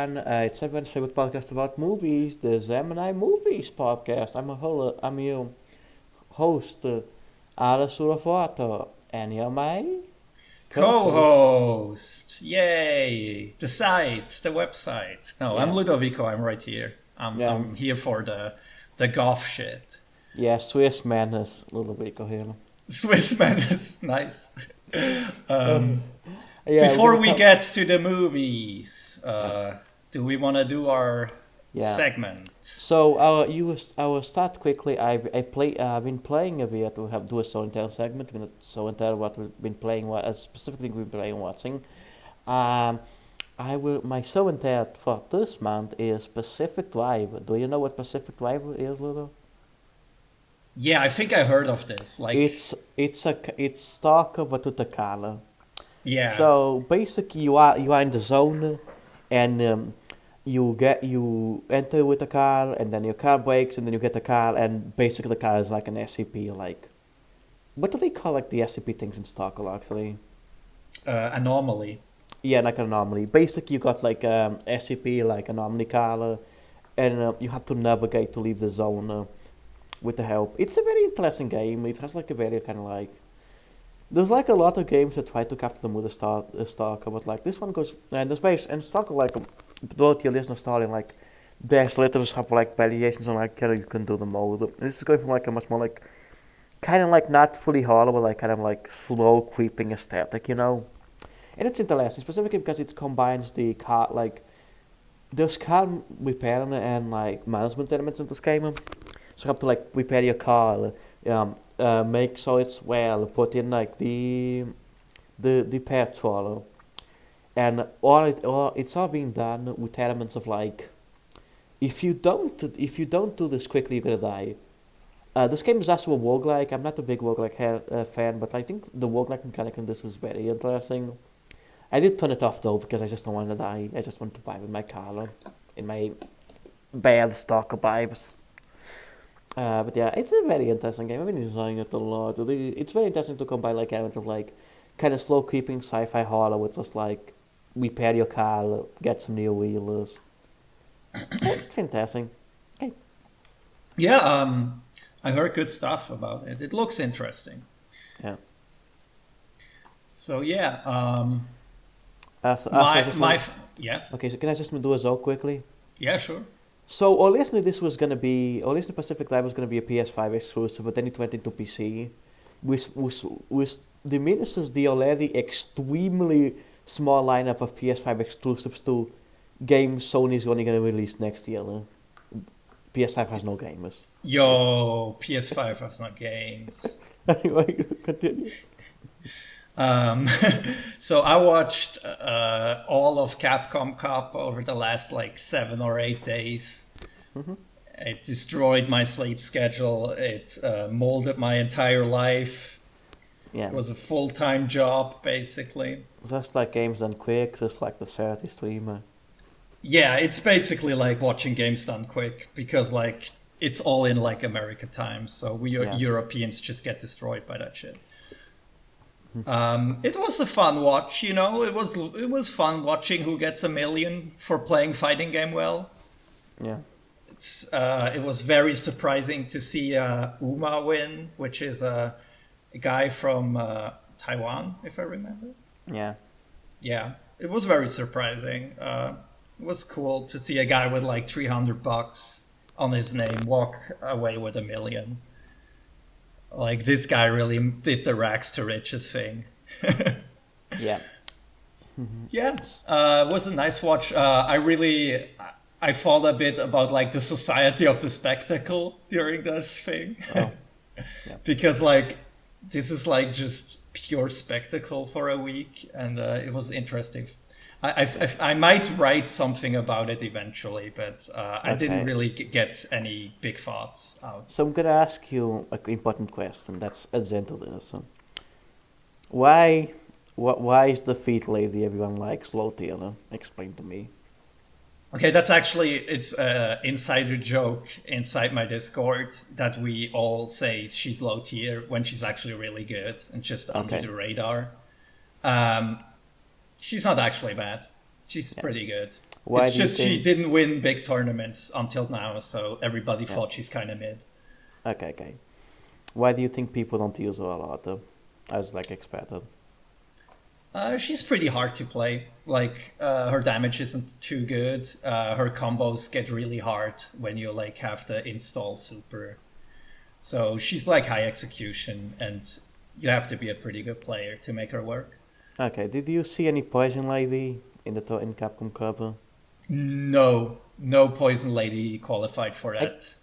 everyone. It's everyone's favorite podcast about movies, the Gemini Movies Podcast. I'm your host, Alice Surafata, and you're my co-host. Co-host. Yay. The website. No, I'm Yeah, Ludovico. I'm right here. I'm yeah, I'm here for the goth shit. yeah, Swiss madness, little bit here. Swiss man is nice. Uh, Um, yeah, we're Before gonna we talk. get to the movies, Yeah, do we want to do our yeah. segment? So I will start quickly. I've been playing a bit. We have do a show and tell segment. We're gonna show and tell what we've been playing. What specifically we've been playing, watching. Um, I will. My show and tell for this month is Pacific Drive. Do you know what Pacific Drive is, Ludo? Yeah, I think I heard of this. It's Stalker but with a color. Yeah. So basically, you are in the zone, and you enter with a car, and then your car breaks, and then you get the car, and basically the car is like an SCP. Like, what do they call like the SCP things in Stalker actually? Anomaly. Yeah, like an anomaly. Basically, you got like SCP, like anomaly car, and you have to navigate to leave the zone with the help. It's a very interesting game. It has like a very kind of like there's like a lot of games that try to capture the mood of Stalker, but like this one goes and there's base and Stalker like both your listener style and like there's letters have like variations on like how you can do the mode. This is going from like a much more like kind of like not fully horror, but like kind of like slow creeping aesthetic, you know. And it's interesting specifically because it combines the car like there's car repair and like management elements in this game. So you have to like repair your car, make sure it's well, put in like the petrol, and all it's all being done with elements of like if you don't do this quickly, you're gonna die. This game is also a roguelike. I'm not a big roguelike fan, but I think the roguelike mechanic in this is very interesting. I did turn it off though because I just don't want to die. I just want to vibe in my car, in my bad stalker vibes. But yeah, it's a very interesting game. I've been enjoying it a lot. It's very interesting to combine like elements of like kind of slow creeping sci-fi horror with just like repair your car, get some new wheels. Fantastic. Okay. Yeah. I heard good stuff about it. It looks interesting. Yeah. So yeah. So I just want. Yeah. Okay, so can I just do a zo quickly? Yeah, sure. So originally this was gonna be originally Pacific Live was gonna be a PS5 exclusive, but then it went into PC, which diminishes the already extremely small lineup of PS5 exclusives to games Sony's only gonna release next year. PS5 has no gamers. If Yo, PS5 has no games. anyway, continue. Um, so I watched all of Capcom Cup over the last like 7 or 8 days. Hmm. It destroyed my sleep schedule. It molded my entire life. Yeah, It was a full-time job, basically. just like games done quick, just like the 30 streamer. Yeah, it's basically like watching games done quick because like it's all in like America time, so we Yeah. Europeans just get destroyed by that shit. Mhm. It was a fun watch, you know. It was fun watching who gets a million for playing fighting game well. Yeah. It was very surprising to see Uma win, which is a guy from Taiwan, if I remember. Yeah. Yeah, it was very surprising. It was cool to see a guy with like $300 on his name walk away with a million. Like this guy really did the rags to riches thing. Yeah. Mhm. Yeah, it was a nice watch. I thought a bit about like the society of the spectacle during this thing, Oh. Yeah. because like this is like just pure spectacle for a week, and it was interesting. Yeah. I might write something about it eventually, but I didn't Okay. really get any big thoughts out. So I'm gonna ask you an important question. That's a gentle answer. Why, why is the feet lady everyone likes low Taylor? Explain to me. Okay, that's actually it's an insider joke inside my Discord that we all say she's low tier when she's actually really good and just under Okay. the radar. Um, she's not actually bad. She's Yeah. pretty good. Why It's do you just she think? didn't win big tournaments until now, so everybody Yeah. thought she's kind of mid. Okay, okay. Why do you think people don't use her a lot, though? As like expected. She's pretty hard to play. Like her damage isn't too good. Her combos get really hard when you like have to install super. So she's like high execution, and you have to be a pretty good player to make her work. Okay. Did you see any Poison Lady in in Capcom Cup? No, no Poison Lady qualified for I that.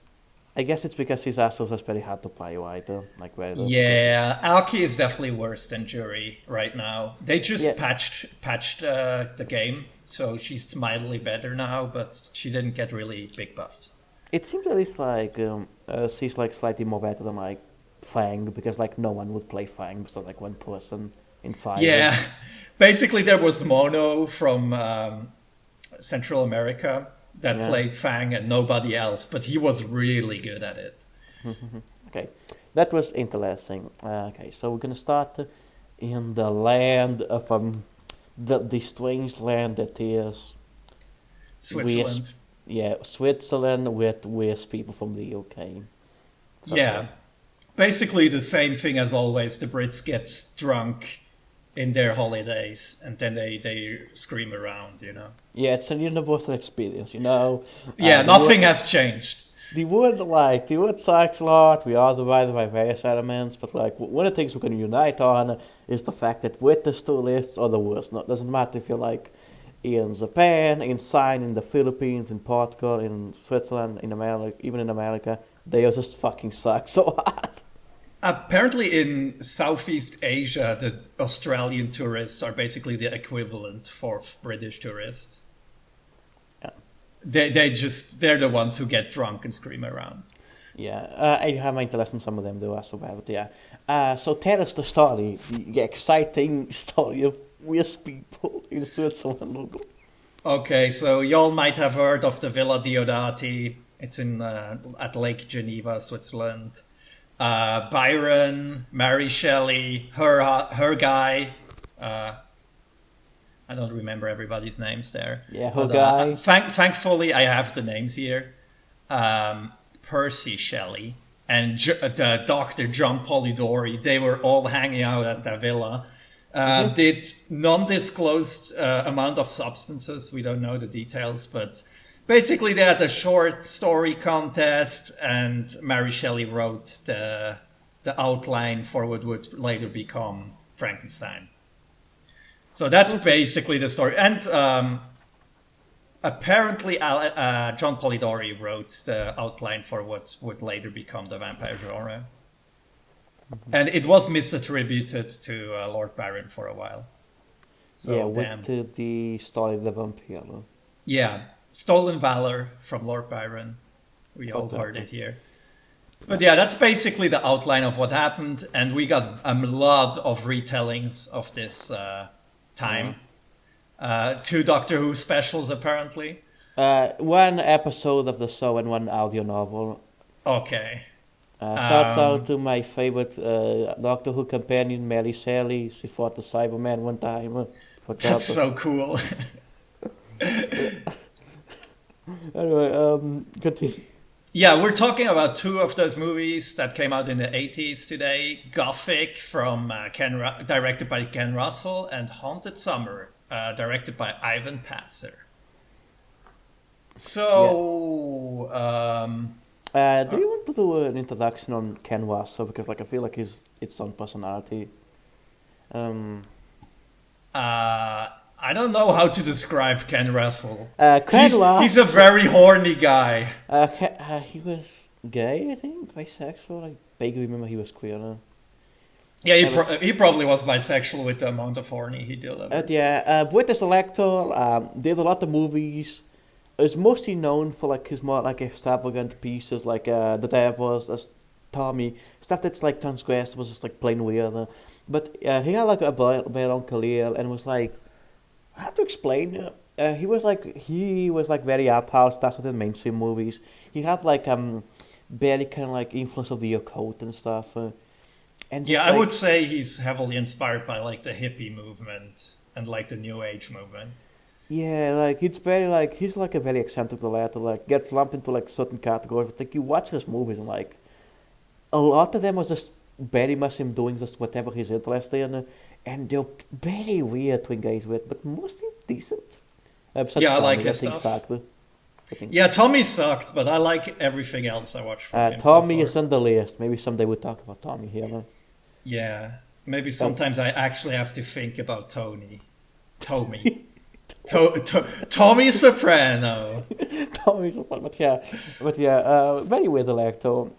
I guess it's because his Asos is very hard to play, right? Like very difficult. Yeah, Aoki is definitely worse than Jury right now. They just Yeah. patched the game, so she's mildly better now, but she didn't get really big buffs. It seems at least like she's like slightly more better than like Fang because like no one would play Fang, so like one person in five. Yeah, basically there was Mono from Central America that Yeah. played Fang and nobody else, but he was really good at it. Okay, that was interesting. Okay, so we're gonna start in the land of the strange land that is with Switzerland. yeah Switzerland with people from the UK. Yeah, So basically the same thing as always. The Brits get drunk in their holidays and then they scream around, you know. yeah, it's a universal experience, you know. Yeah, The word nothing has changed. the word sucks a lot. We are divided by various elements, but like one of the things we're gonna unite on is the fact that with the tourists are the worst. No, it doesn't matter if you're like in Japan, in China, in the Philippines, in Portugal, in Switzerland, in America, even in America, they just fucking suck so hard. Apparently in Southeast Asia, the Australian tourists are basically the equivalent for British tourists. Yeah. They're the ones who get drunk and scream around. Yeah, I have my interest in some of them though as well, but yeah. So tell us the story, the exciting story of weird people in Switzerland. Okay, so y'all might have heard of the Villa Diodati. It's in at Lake Geneva, Switzerland. Byron, Mary Shelley, her guy. I don't remember everybody's names there. Yeah, her But guy. thankfully, I have the names here. Percy Shelley and the Dr. John Polidori. They were all hanging out at the villa. Did non-disclosed amount of substances. We don't know the details, but basically they had a short story contest, and Mary Shelley wrote the outline for what would later become Frankenstein. So that's basically the story. And apparently John Polidori wrote the outline for what would later become the vampire genre. And it was misattributed to Lord Byron for a while. So Yeah, damn. with the story of the vampire. Yeah, Stolen Valor from Lord Byron. We all Okay. heard it here. But yeah, that's basically the outline of what happened, and we got a lot of retellings of this time. 2 Doctor Who specials, apparently. One episode of the show and one audio novel. Okay. Shouts out to my favorite Doctor Who companion, Mary Shelley. She fought the Cyberman one time. That's so cool. Anyway, continue. Yeah, we're talking about 2 of those movies that came out in the 80s today. Gothic from directed by Ken Russell, and Haunted Summer, directed by Ivan Passer. So, Do you want to do an introduction on Ken Russell? Because like I feel like he's its own personality. I don't know how to describe Ken Russell. He's a very horny guy. He was gay, I think, bisexual. I vaguely remember he was queer. Yeah, he probably was bisexual with the amount of horny he delivered. British actor, did a lot of movies. Is mostly known for like his more like extravagant pieces, like The Devils, as Tommy, stuff that's like transgressed was just like plain weird. But he had like a very long career and was like, I have to explain. He was like very art house, that's in mainstream movies. He had like very kind of like influence of the occult and stuff. And Yeah, just, I like, would say he's heavily inspired by like the hippie movement and like the New Age movement. Yeah, like it's very like he's like a very eccentric lad, like gets lumped into like certain categories. But like you watch his movies and like a lot of them was just very much him doing just whatever he's interested in, and they're very weird to engage with, but mostly decent. Yeah, Besides I like Tommy, I his think stuff. exactly. I think Yeah, Tommy sucked, but I like everything else I watched from him so Tommy far. is on the list. Maybe someday we'll talk about Tommy here. Man. Yeah, maybe But sometimes I actually have to think about Tommy, Tommy Soprano. Tommy is fun, but yeah, very weird electo.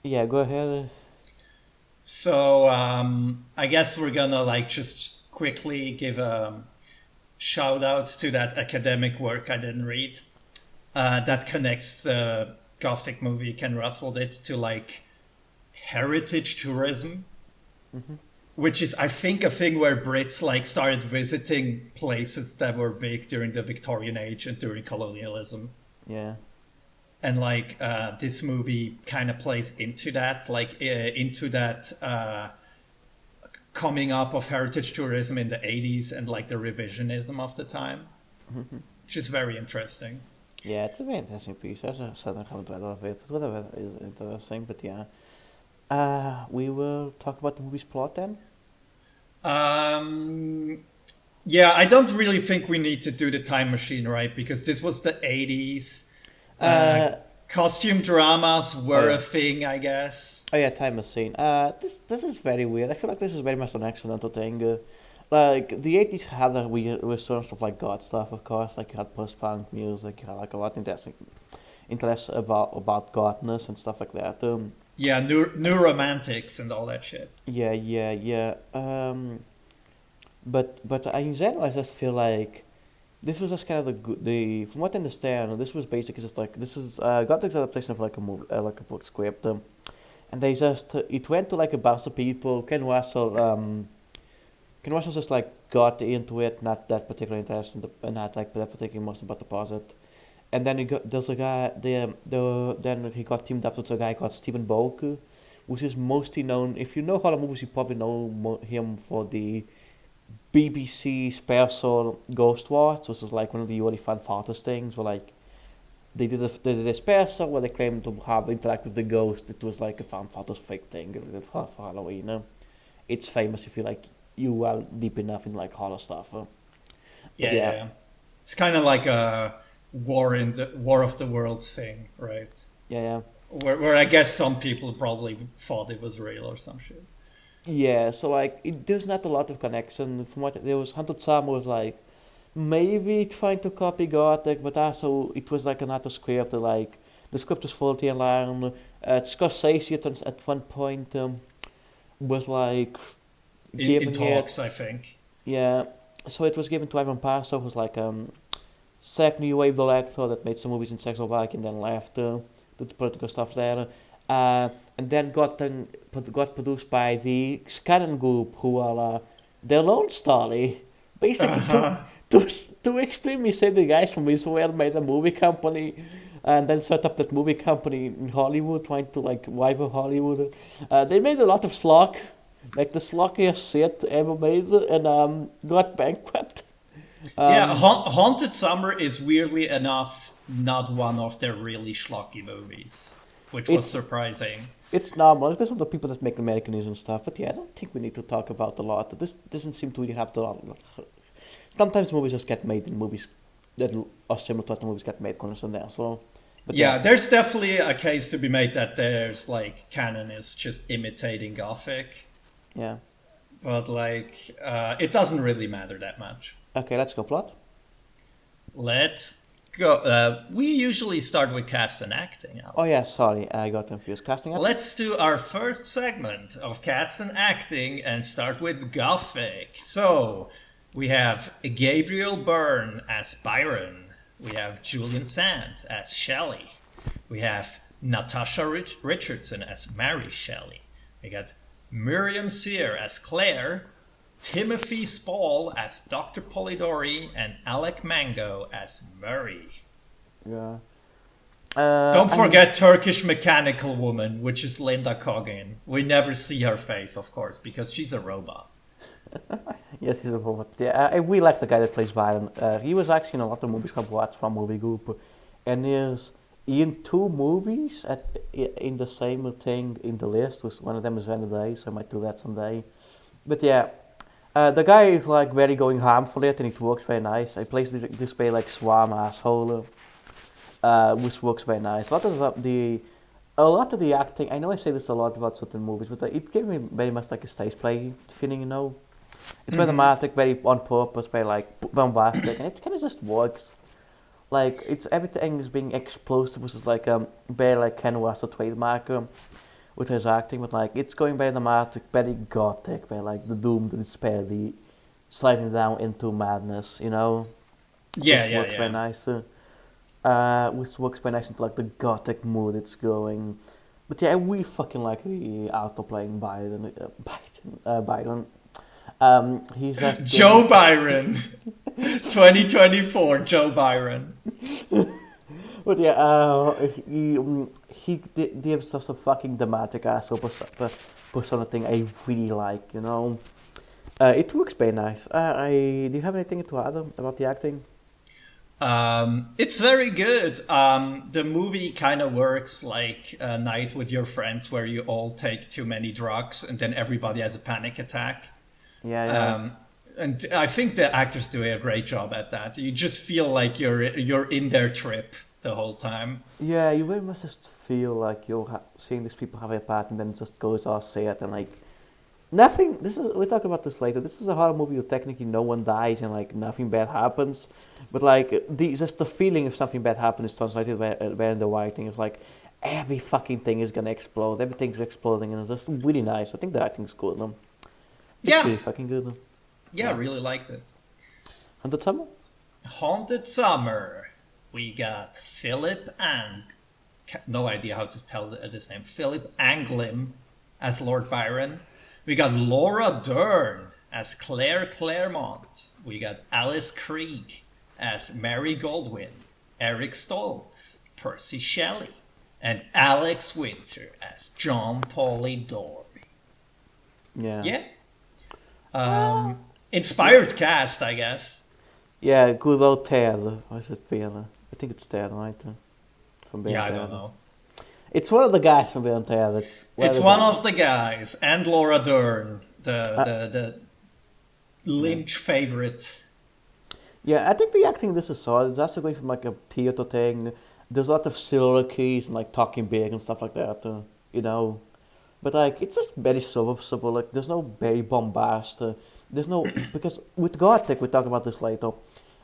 Yeah, go ahead. So I guess we're gonna like just quickly give shout outs to that academic work I didn't read that connects Gothic movie Ken Russell did to like heritage tourism, Hmm. which is I think a thing where Brits like started visiting places that were big during the Victorian age and during colonialism. Yeah. And like this movie kind of plays into that, like into that coming up of heritage tourism in the 80s and like the revisionism of the time, Mhm. which is very interesting. Yeah, it's a very interesting piece. As I said, I haven't read all of it, but whatever is interesting. But yeah, we will talk about the movie's plot then. Um, yeah, I don't really think we need to do the time machine, right? Because this was the 80s. Uh, Uh, Costume dramas oh were a yeah, thing, I guess. oh yeah, time machine. This is very weird. I feel like this is very much an accidental thing. Like the 80s had a weird with certain stuff like God stuff, of course. Like you had post punk music, you had like a lot of interesting interest about godness and stuff like that. Yeah, new romantics and all that shit. Yeah, yeah, yeah. But in general, I just feel like this was just kind of the from what I understand, this was basically just like this is Gothic's adaptation of like a movie, like a book script, and they just it went to like a bunch of people. Ken Russell just like got into it, not that particularly interested, not like that particularly most about the posit. And then there's a guy, then he got teamed up with a guy called Stephen Bolke, which is mostly known. If you know horror movies, you probably know him for the BBC special Ghost Wars, which is like one of the really fun fartest things. Where like they did a special where they claimed to have interacted with the ghost. It was like a fan fartest fake thing they did for Halloween. It's famous if you like you are deep enough in like horror stuff. But Yeah, yeah, yeah. It's kind of like a War of the Worlds thing, right? yeah, yeah. Where I guess some people probably thought it was real or some shit. Yeah, so like there's not a lot of connection. From what there was, Haunted Summer was like maybe trying to copy Gothic, but also it was like another script. Like the script was faulty and line. Scorsese at one point was like In giving it, talks, I think. yeah. So it was given to Ivan Paso, who's like second new wave director that made some movies in Czechoslovakia and then left did the political stuff there. And then got produced by the Scannon Group, who are their own story. Basically, two extremely shady guys from Israel made a movie company and then set up that movie company in Hollywood, trying to like rival Hollywood. They made a lot of slog, like the slockiest shit ever made, and got bankrupt. Yeah, Um, Haunted Summer is weirdly enough not one of their really schlocky movies, which was it's surprising. it's normal. There's other people that make Americanism stuff, but yeah, I don't think we need to talk about a lot. This doesn't seem to really have the lot. Sometimes movies just get made in movies that are similar to other movies get made constantly. So, but yeah, Yeah, there's definitely a case to be made that there's like canon is just imitating Gothic, yeah. but like it doesn't really matter that much. Okay, let's go plot. Let's go. We usually start with cast and acting, Oh yeah, Alex. sorry, I got confused. Casting acting. Let's do our first segment of cast and acting and start with Gothic. So we have Gabriel Byrne as Byron. We have Julian Sands as Shelley. We have Natasha Richardson as Mary Shelley. We got Miriam Sear as Claire. Timothy Spall as Dr. Polidori and Alec Mango as Murray. Yeah. Don't I mean, forget Turkish Mechanical Woman, which is Linda Coggin. We never see her face, of course, because she's a robot. Yes, he's a robot. Yeah, I really like the guy that plays Byron. He was actually in a lot of movies I've watched from movie group, and there's in two movies in the same thing in the list. Was one of them is Day, so I might do that someday. But yeah, the guy is like very going ham for it, and it works very nice. He plays this way like Swam asshole, which works very nice. A lot of the acting. I know I say this a lot about certain movies, but it gave me very much like a stage play feeling, you know. It's very Hmm. dramatic, very on purpose, very like bombastic, and it kind of just works. Like it's everything is being explosive, which is like very like Ken West a trademark with his acting, but like it's going very dramatic, very gothic, very like the doom, the despair, the sliding down into madness, you know, Yeah, which yeah, works very yeah. nice. Which works very nice into like the gothic mood it's going. But yeah, I really fucking like the actor playing Biden. He's just good. Joe Byron, 2024. Joe Byron. But yeah, he gives us a fucking dramatic asshole persona thing I really like, you know. It works very nice. Do you have anything to add about the acting? It's very good. The movie kind of works like a night with your friends where you all take too many drugs and then everybody has a panic attack. Yeah, yeah. Um, and I think the actors do a great job at that. You just feel like you're in their trip the whole time. Yeah, you very much just feel like you're seeing these people have a part and then it just goes all sad and like nothing. We'll talk about this later. This is a horror movie where technically no one dies and like nothing bad happens, but like just the feeling if something bad happens is translated by in the writing. It's like every fucking thing is gonna explode. Everything's exploding and it's just really nice. I think the acting's good. It's Yeah, really fucking good. yeah, Yeah. really liked it. And the summer? Haunted Summer. We got Philip and no idea how to tell this name. Philip Anglim as Lord Byron. We got Laura Dern as Claire Claremont. We got Alice Krieg as Mary Goldwyn. Eric Stoltz, Percy Shelley, and Alex Winter as John Polidori. Yeah. Yeah. Uh, Inspired cast, I guess. yeah, good old Ted. Or is it Bill? I think it's Ted, right? From Bill Yeah, and I don't Ted. know. It's one of the guys from Bill and Ted. It's one It's of the one guys. of the guys, and Laura Dern, the Uh, the the yeah. Lynch favorite. Yeah, I think the acting in this is solid. It's also going from like a theater thing. There's a lot of soliloquies and like talking big and stuff like that, you know. But like it's just very serviceable. Like there's no very bombast. There's no because with Gothic we talk about this later.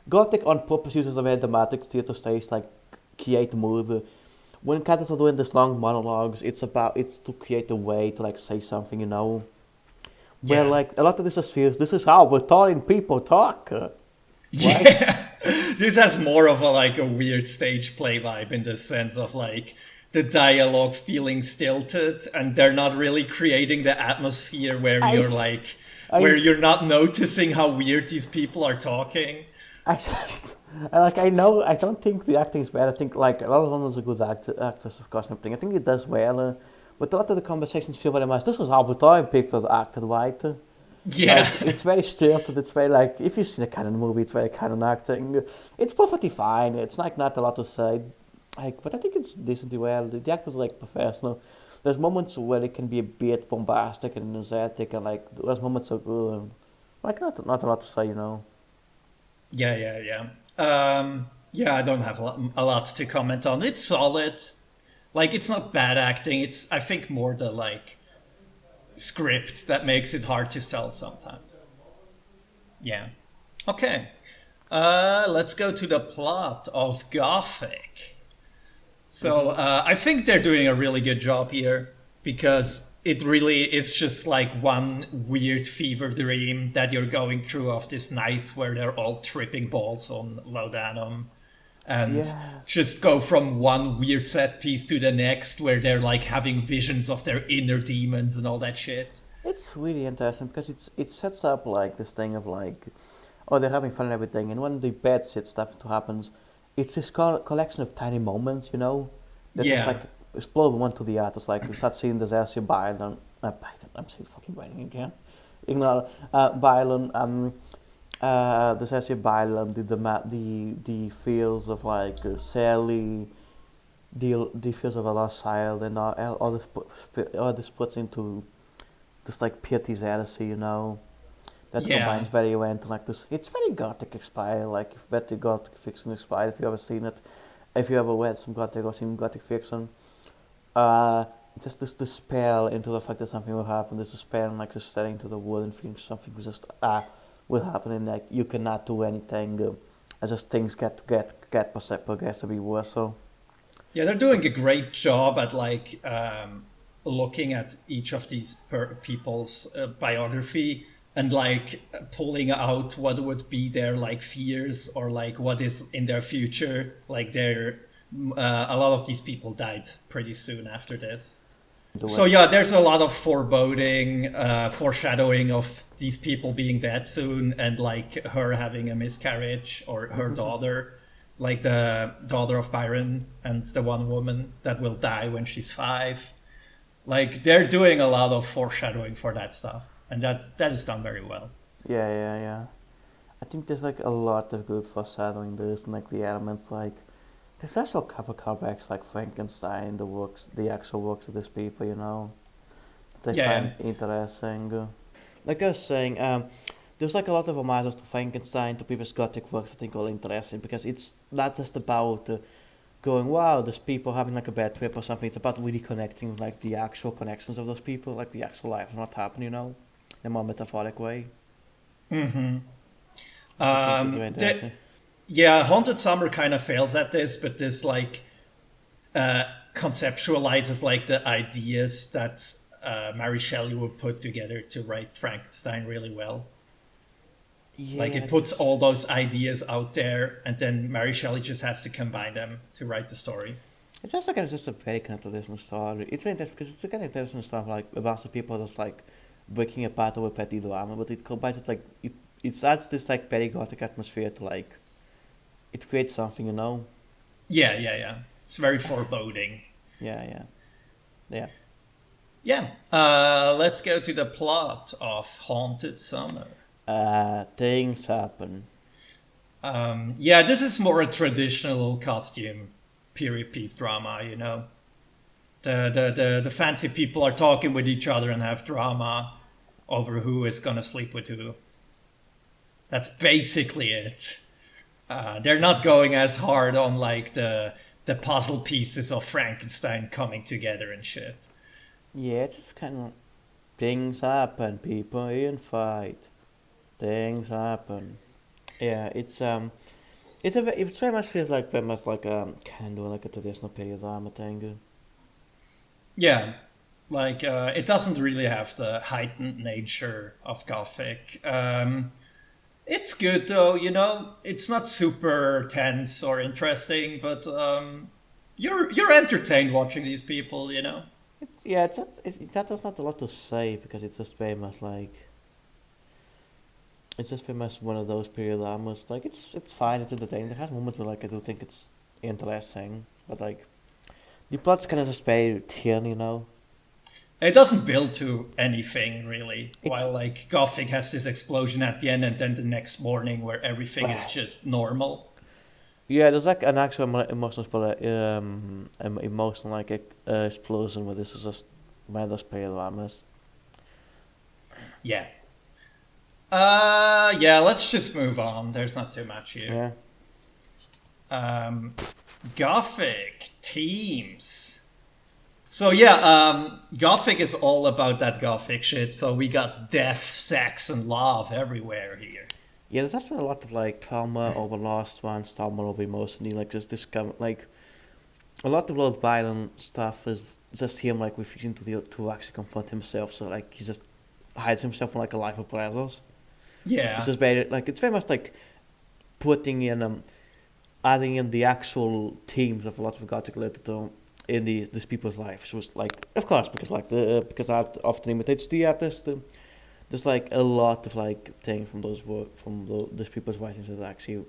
Gothic on purpose uses a very dramatic theater stage like create mood. When characters are doing these long monologues, it's to create a way to like say something, you know. Where Yeah. like a lot of this just feels this is how Italian people talk, right? Yeah. This has more of a like a weird stage play vibe in the sense of like the dialogue feeling stilted and they're not really creating the atmosphere where I, you're s- like where I, you're not noticing how weird these people are talking. I just like I know I don't think the acting is bad. I think like a lot of them is a good actress, of course, and everything. I think it does well, but a lot of the conversations feel very much. This is how Italian people acted, right? Yeah. Like it's very stilted. It's very like if you've seen a canon movie, it's very canon acting. It's perfectly fine. It's like not a lot to say. Like, but I think it's decently well. The actors are like professional. There's moments where it can be a bit bombastic and energetic, and like there's moments of like not a lot to say, you know. Yeah, yeah, yeah. Yeah, I don't have a lot to comment on. It's solid. Like, it's not bad acting. It's, I think, more the like script that makes it hard to sell sometimes. Yeah. Okay. Let's go to the plot of Gothic. So Mhm. I think they're doing a really good job here because it really is just like one weird fever dream that you're going through of this night where they're all tripping balls on laudanum and Yeah, just go from one weird set piece to the next where they're like having visions of their inner demons and all that shit. it's really interesting because it sets up like this thing of like, oh, they're having fun and everything, and when the bad shit stuff happens, it's this collection of tiny moments, you know, that just Yeah. like explode one to the other. It's like we start seeing this Biden, I'm saying fucking Biden again. Ik nou, Byron, dus als je Byron, die feels of like Sally, die feels of a lost child, and all this puts into this like pity jealousy, that Yeah. combines very well into like this. It's very gothic inspired, like if very gothic fiction inspired. If you ever seen it, if you ever read some gothic or seen gothic fiction, uh, just this despair into the fact that something will happen. This despair and like just staring to the wood and feeling something will happen, and like you cannot do anything. As just things progress to be worse. So Yeah, they're doing a great job at like looking at each of these people's biography and like pulling out what would be their like fears or like what is in their future. Like a lot of these people died pretty soon after this. do So it. yeah, there's a lot of foreboding, foreshadowing of these people being dead soon, and like her having a miscarriage, or her daughter, like the daughter of Byron, and the one woman that will die when she's 5. Like they're doing a lot of foreshadowing for that stuff, and that is done very well. Yeah. I think there's like a lot of good foreshadowing. There's like the elements like there's also a couple callbacks like Frankenstein, the actual works of these people, that I Yeah, find interesting. Like I was saying, there's like a lot of homages to Frankenstein, to previous Gothic works I think are interesting because it's not just about going, wow, there's people having like a bad trip or something. It's about really connecting like the actual connections of those people, like the actual lives and what happened, in a more metaphoric way, yeah. which I think is very The, interesting. yeah, Haunted Summer kind of fails at this, but this like uh, conceptualizes like the ideas that Mary Shelley would put together to write Frankenstein really well. Like Yeah, it puts all this. those ideas out there, and then Mary Shelley just has to combine them to write the story. It's also kind of just a very kind of traditional story. It's very interesting because it's a kind of traditional stuff like about the people that's like breaking apart over petty drama, but it combines it like it adds this like very gothic atmosphere to like it creates something. Yeah. It's very foreboding. Yeah. Yeah. Yeah. Let's go to the plot of Haunted Summer. Things happen. Yeah, this is more a traditional costume period piece drama, The fancy people are talking with each other and have drama over who is gonna sleep with who. That's basically it. They're not going as hard on like the puzzle pieces of Frankenstein coming together and shit. Yeah, it's just kind of things happen. People in fight. Things happen. Yeah, it's very much feels like very much like kind of like a traditional period drama thing. Yeah, like it doesn't really have the heightened nature of Gothic. It's good though, It's not super tense or interesting, but you're entertained watching these people. Yeah, there's not a lot to say because it's just very much one of those period dramas. Like it's fine, it's entertaining. There has moments where like I do think it's interesting, but like the plot's kind of just very thin. It doesn't build to anything really. While It's like Gothic has this explosion at the end, and then the next morning where everything is just normal. yeah, there's like an actual emotional like explosion where this is just one of those period dramas. Yeah. Yeah. Let's just move on. There's not too much here. Yeah. Um, Gothic teams. So yeah, Gothic is all about that Gothic shit. So we got death, sex, and love everywhere here. Yeah, there's actually a lot of like trauma over lost ones, trauma over emotionally, like just this kind of like a lot of Lord Byron stuff is just him like refusing to actually confront himself. So like he just hides himself in like a life of pleasures. It's Yeah, just very like it's very much like putting in adding in the actual themes of a lot of Gothic literature in these people's lives. So it's like of course because art often imitates the artist. There's like a lot of like things from those people's writings that actually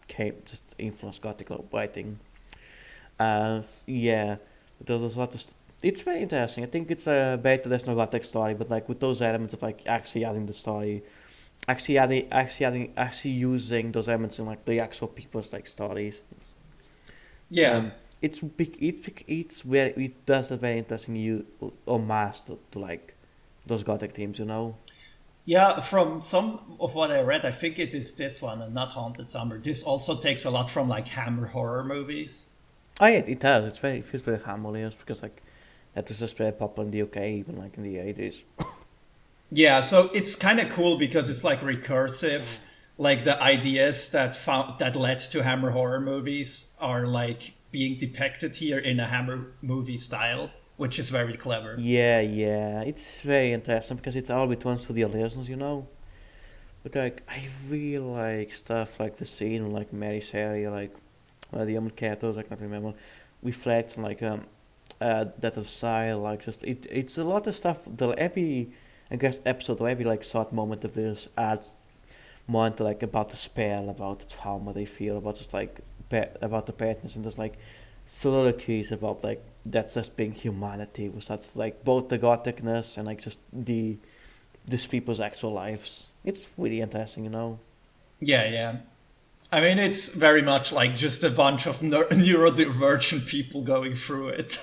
came just influenced Gothic writing. Yeah, there's a lot of It's very interesting. I think it's better there's no gothic story, but like with those elements of like actually adding the story, actually using those elements in like the actual people's like stories. Yeah. Um, it's where it does a very interesting homage to like those gothic themes, you know. Yeah, from some of what I read, I think it is this one and not Haunted Summer. This also takes a lot from like Hammer horror movies. Oh yeah, it does. It feels very harmonious because like that was just very popular in the UK, even like in the 80s. Yeah, so it's kind of cool because it's like recursive. Like the ideas that led to Hammer horror movies are like being depicted here in a Hammer movie style, which is very clever. Yeah, it's very interesting because it's all returns to the illusions, you know. But like, I really like stuff like the scene, like Mary's area, like the young characters, I can't remember, reflects on like that of style, like just it's a lot of stuff. The every I guess episode or every like short moment of this adds more into like about the spell, about the trauma they feel, about just like about the partners, and there's like soliloquies about like that's just being humanity, was that's like both the gothicness and like just these people's actual lives. It's really interesting, you know. Yeah, yeah. I mean, it's very much like just a bunch of neurodivergent people going through it.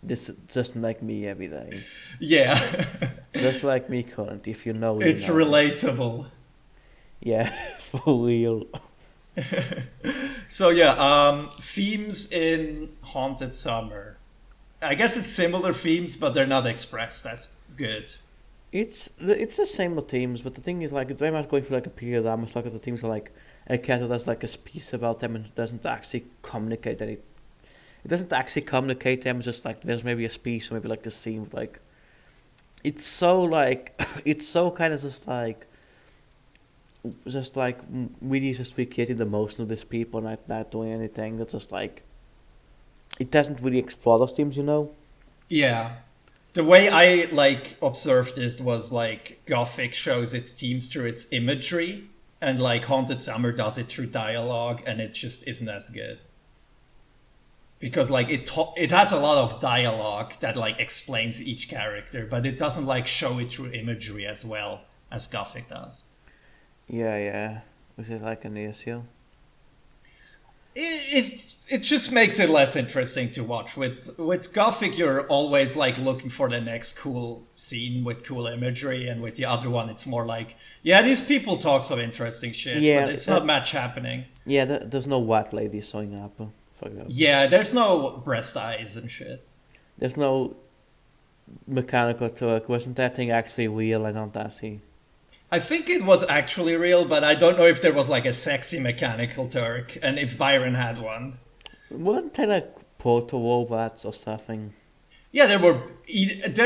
This just like me every day, Yeah, just like me currently. If you know, you it's know. relatable. Yeah, for real. So yeah, themes in Haunted Summer. I guess it's similar themes, but they're not expressed as good. It's the same with themes, but the thing is like it's very much going through like a period. I almost look at the themes are like a character that's like a piece about them and doesn't actually communicate any. It doesn't actually communicate them. It's just like there's maybe a piece or maybe like a scene with like it's so like it's so kind of just like really just recreating the emotion of these people, not doing anything. That's just like it doesn't really explore those themes, you know. Yeah. The way I like observed this was like Gothic shows its themes through its imagery, and like Haunted Summer does it through dialogue, and it just isn't as good. Because like it has a lot of dialogue that like explains each character, but it doesn't like show it through imagery as well as Gothic does. Yeah, which is like an issue. It just makes it less interesting to watch. With Gothic, you're always like looking for the next cool scene with cool imagery, and with the other one, it's more like, yeah, these people talk some interesting shit, Yeah, but it's not much happening. yeah. There's no white lady showing up, for example. Yeah, there's no breast eyes and shit. There's no mechanical Turk. Wasn't that thing actually real? I don't see. I think it was actually real, but I don't know if there was like a sexy mechanical Turk, and if Byron had one. Weren't there like proto robots or something? Yeah, there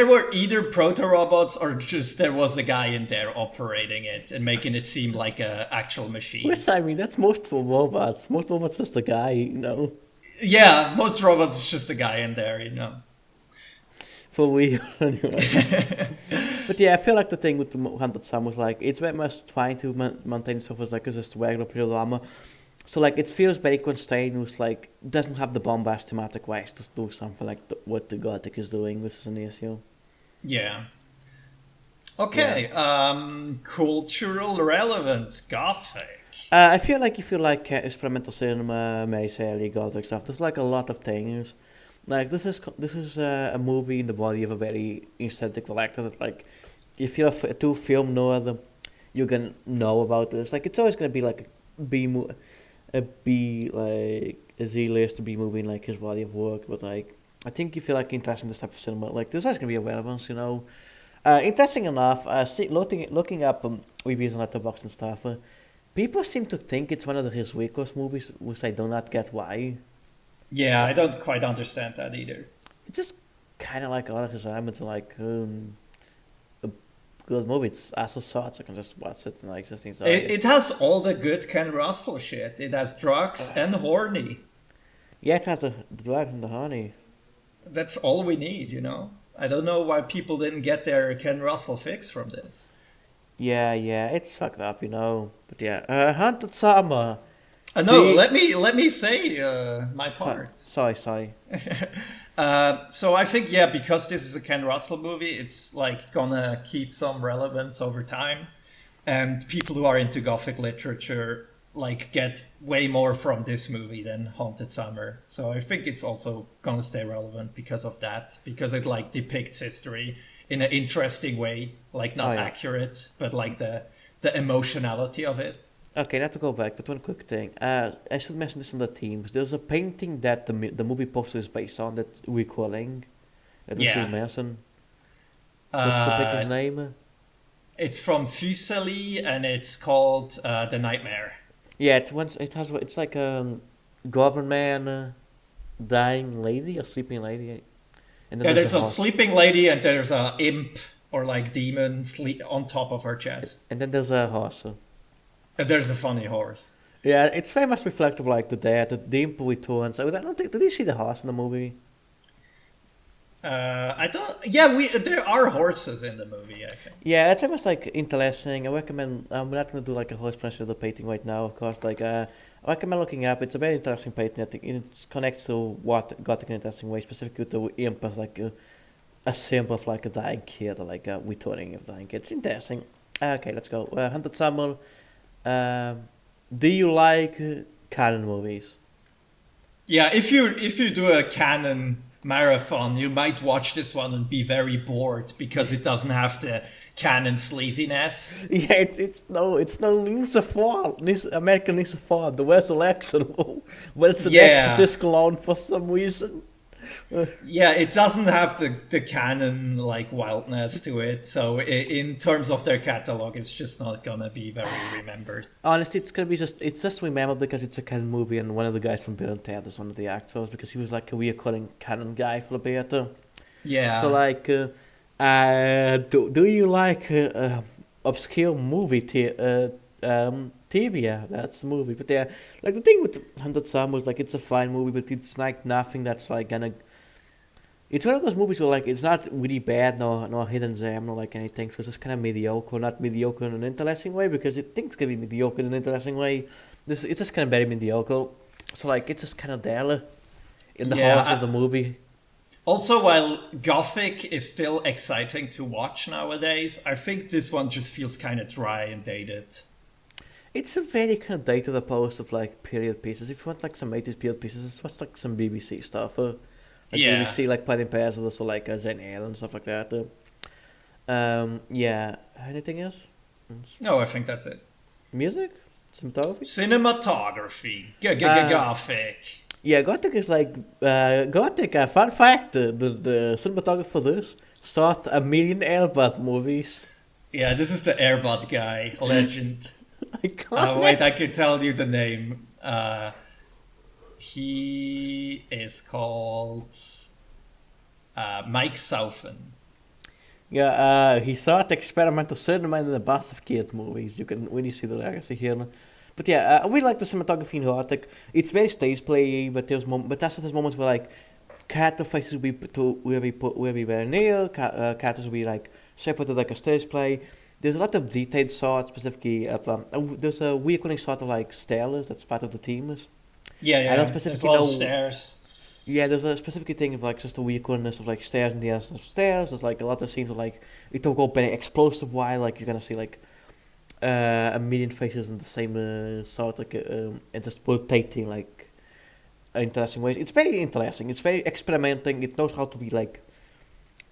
were either proto robots or just there was a guy in there operating it and making it seem like a actual machine. Which I mean, that's most of robots. Most robots just a guy, you know. Yeah, most robots is just a guy in there, you know. For real, anyway. But yeah, I feel like the thing with the 100 Sun was like it's very much trying to maintain itself as like a just regular period drama. So like it feels very constrained. With like doesn't have the bombast thematic ways to do something like what the Gothic is doing, which is an issue. Yeah. Okay. Cultural relevance, Gothic. I feel like if you like experimental cinema, Mary Gothic stuff, there's like a lot of things. Like this is a movie in the body of a very aesthetic director that like if you're a true film nerd, you're gonna know about this. Like it's always gonna be like a B like a Z-list B movie in like his body of work. But like I think if you like interested in this type of cinema, like there's always gonna be a relevance, you know. Interesting enough, looking up reviews on Letterboxd and stuff, people seem to think it's one of his weakest movies, which I do not get why. Yeah, I don't quite understand that either. It's just kind of like all of his elements are like a good movie. It's also short, so I can just watch it and like just enjoy it. It has all the good Ken Russell shit. It has drugs and horny. Yeah, it has the drugs and the honey. That's all we need, you know? I don't know why people didn't get their Ken Russell fix from this. Yeah, it's fucked up, you know. But yeah, Haunted Summer. No, let me say my part. Sorry. So I think, yeah, because this is a Ken Russell movie, it's like gonna keep some relevance over time. And people who are into Gothic literature like get way more from this movie than Haunted Summer. So I think it's also gonna stay relevant because of that, because it like depicts history in an interesting way, like Oh not yeah. accurate, but like the emotionality of it. Okay, not to go back, but one quick thing. I should mention this in the teams. There's a painting that the movie poster is based on that we're calling. That we should Yeah. mention. What's the painting's Uh, name? it's from Fuseli and it's called The Nightmare. Yeah, it's like a government man, dying lady, a sleeping lady, and then Yeah, there's a there's a horse, sleeping lady and there's a imp or like demon sleep on top of her chest. and then there's a horse. And there's a funny horse. Yeah, it's very much reflective like the dead, the imp returns. I don't think, did you see the horse in the movie? I don't. Yeah, we there are horses in the movie. I think. Yeah, it's very much like interesting. I recommend. I'm not gonna do like a whole explanation of the painting right now, of course. I recommend looking up. It's a very interesting painting. I think it connects to what Gothic in an interesting way, specifically to imp as like a symbol of like a dying kid, or like a returning of dying kid. It's interesting. Okay, let's go. Hunted Summer. Um, do you like canon movies? Yeah, if you do a canon marathon, you might watch this one and be very bored because it doesn't have the canon sleaziness. Yeah, it's no Lisa Ford, American Lisa Ford, the resurrection, but it's an Yeah, exorcist clown for some reason. yeah, it doesn't have the canon like wildness to it. So in terms of their catalog, it's just not gonna be very remembered. Honestly, it's just remembered because it's a canon movie, and one of the guys from Bill and Ted is one of the actors because he was like a reoccurring canon guy for a bit. So Yeah, like, do you like obscure movie trivia? That's the movie, but yeah, like the thing with Hundred Summers, like it's a fine movie, but it's like nothing that's like gonna. It's one of those movies where like it's not really bad, no hidden gem, no like anything. So it's just kind of mediocre, not mediocre in an interesting way because it thinks it can be mediocre in an interesting way. This it's just kind of very mediocre. So like it's just kind of there in the yeah. heart of the movie. Also, while Gothic is still exciting to watch nowadays, I think this one just feels kind of dry and dated. It's a very kind of dated opposed of like period pieces. If you want like some 80s period pieces, it's what's like some BBC stuff. Like Yeah. BBC, like Planet Peasants or like Zen Air and stuff like that. Yeah. Anything else? No, I think that's it. Music? Cinematography? Cinematography. Uh, Gothic. yeah, Gothic is like Gothic. Fun fact: the cinematographer for this shot a million Airbud movies. Yeah, this is the Airbud guy, legend. Wait, Iconic. I can tell you the name. He is called Mike Southon. Yeah, he shot experimental cinema in a bunch of kids movies. You can really see the legacy here. But yeah, I really like the cinematography in Gothic. It's very stage play, but there's moments where like character faces will be where we were near. Characters will be like separated like a stage play. There's a lot of detailed shots, specifically of there's a recurring shot of like stairs that's part of the themes. Yeah, I don't yeah. There's specifically all know. stairs. Yeah, there's a specific thing of like just the weirdness of like stairs and the end of stairs. There's like a lot of scenes where like it will go very explosive while like you're gonna see like a million faces in the same sort like and just rotating like interesting ways. It's very interesting. It's very experimenting. It knows how to be like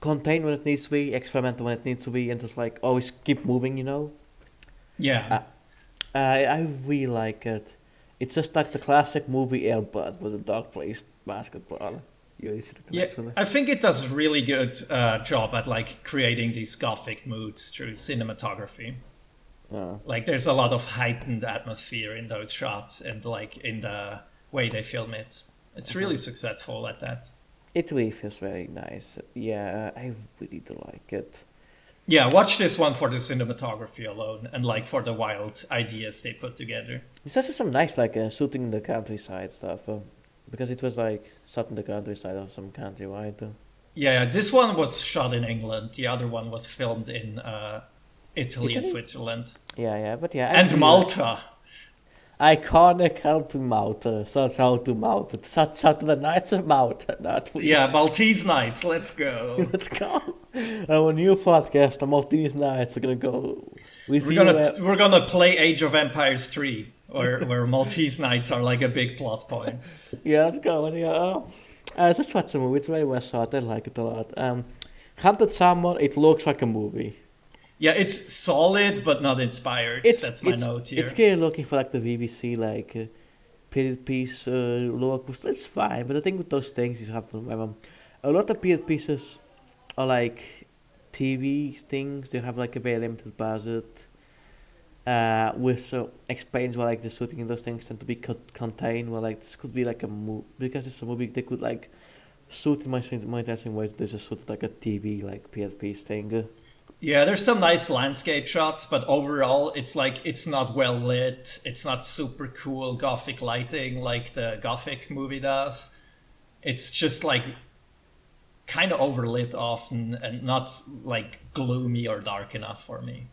contained when it needs to be, experimental when it needs to be, and just like always keep moving. Yeah. Uh, I really like it. It's just like the classic movie Airbud where the dog plays basketball. You really see the Yeah, connection I think it does a really good job at like creating these gothic moods through cinematography. there. Like there's a lot of heightened atmosphere in those shots and like in the way they film it. It's really successful at that. It really feels very nice. Yeah, I really do like it. Yeah, watch this one for the cinematography alone and like for the wild ideas they put together. It's also some nice like shooting in the countryside stuff. Because it was like shot in the countryside of some country, right? Yeah, this one was shot in England. The other one was filmed in Italy and Italy? Switzerland Yeah, but yeah, I and really Malta. iconic how to mount. That's how to mount it. That's how the knights are mounted. Yeah, Maltese Knights, let's go. Let's go. Our new podcast, the Maltese Knights. We're gonna go. We're gonna play Age of Empires 3, where Maltese Knights are like a big plot point. Yeah, let's go. Yeah. I just watched the movie. It's very well shot. I like it a lot. Haunted Summer. It looks like a movie. Yeah, it's solid but not inspired. That's my note here. It's kind of looking for like the BBC like period piece look. It's fine, but the thing with those things is you have to remember a lot of period pieces are like TV things. They have like a very limited budget, which explains why like the shooting in those things tend to be contained. Well, like this could be like a movie because it's a movie. They could like shoot in more interesting ways. They just shoot like a TV like period piece thing. Yeah, there's some nice landscape shots, but overall it's like it's not well lit. It's not super cool gothic lighting like the gothic movie does. It's just like kind of overlit often and not like gloomy or dark enough for me.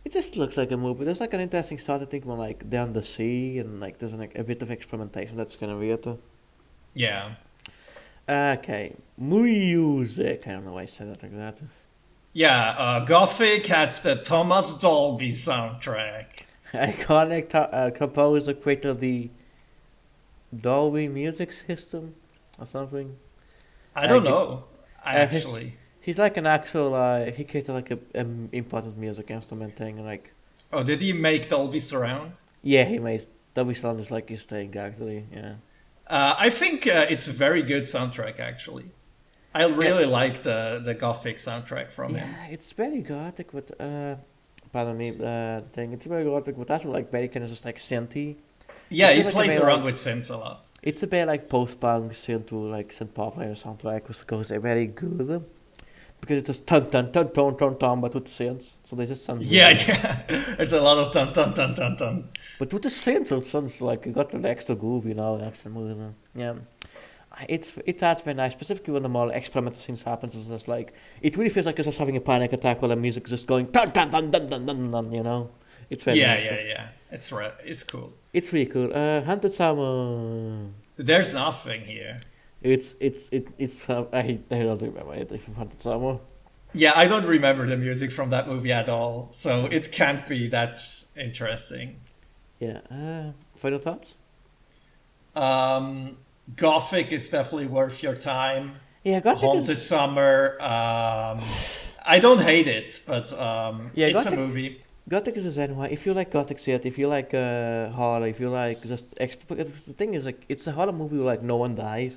It just looks like a movie. There's like an interesting shot I think when like they're on the sea and like there's like a bit of experimentation that's kind of weird. Yeah. Okay, music. I don't know why I said that like that. Yeah, Gothic has the Thomas Dolby soundtrack. Iconic composer created the Dolby music system or something. I don't know, actually. He's like an actual, he created like a important music instrument thing. Like. Oh, did he make Dolby Surround? Yeah, he made Dolby Surround is like his thing actually, yeah. I think it's a very good soundtrack actually. I really like the Gothic soundtrack from him. Yeah, it's very gothic, but pardon me, thing. It's very gothic, but also like very kind of just like synthy. Yeah, he plays around with synths a lot. It's a bit like post-punk synth to like synth pop layer soundtrack, which goes very good because it's just ton ton ton ton ton ton, but with the synths, so they just sound. Yeah, yeah. There's a lot of ton ton ton ton ton. But with the synths, it sounds like you got an extra groove, extra mood. Yeah. It adds very nice, specifically when the more experimental things happens. It's just like it really feels like you're just having a panic attack while the music is just going dun dun dun dun dun dun dun. It's very nice. Yeah. It's cool. It's really cool. Haunted Summer. There's nothing here. It's I don't remember anything from Haunted Summer. Yeah, I don't remember the music from that movie at all, so it can't be that interesting. Yeah. Final thoughts? Gothic is definitely worth your time. Yeah, Gothic Haunted Summer. I don't hate it, but it's a movie. Gothic is a genre. If you like Gothic shit, if you like horror, if you like just the thing is like it's a horror movie where like no one dies,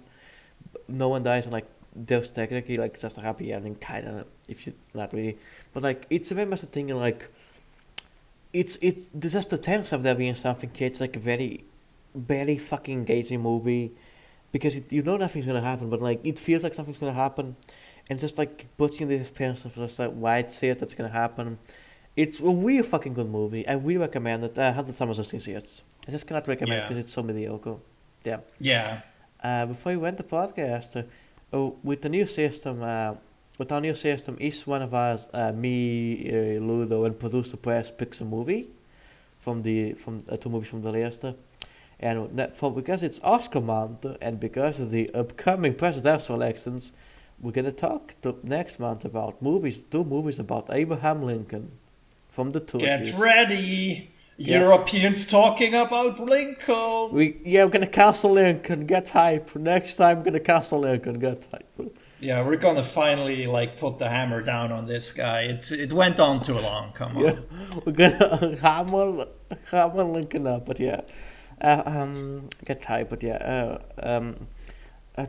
and like there's technically like just a happy ending kind of if you not really, but like it's a very much a thing and like it's just the tension of there being something. It's like a very fucking engaging movie. Because you know nothing's gonna happen, but like it feels like something's gonna happen, and just like puts you in the experience of just like why it's it that's gonna happen. It's a really fucking good movie. I really recommend it. 100 Summers of Years. I just cannot recommend it because it's so mediocre. Yeah. Yeah. Before we went to podcast, with the new system, each one of us, me, Ludo, and producer Press picks a movie from two movies from the list. And because it's Oscar month and because of the upcoming presidential elections, we're gonna talk next month about two movies about Abraham Lincoln from the 20s. Get ready, Europeans talking about Lincoln. We're gonna cancel Lincoln. Get hype. Next time, we're gonna cancel Lincoln. Get hype. Yeah, we're gonna finally like put the hammer down on this guy. It went on too long. Come on. Yeah, we're gonna hammer Lincoln up. But yeah. Get hype, but yeah.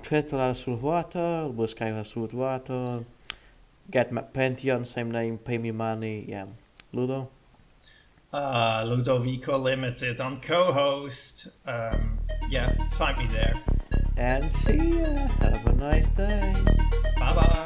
Twitter Salt Water, Blue Sky Salt Water, get my Pantheon, same name, pay me money, yeah. Ludo? Ludovico Limited on co-host. Yeah, find me there. And see ya. Have a nice day. Bye bye.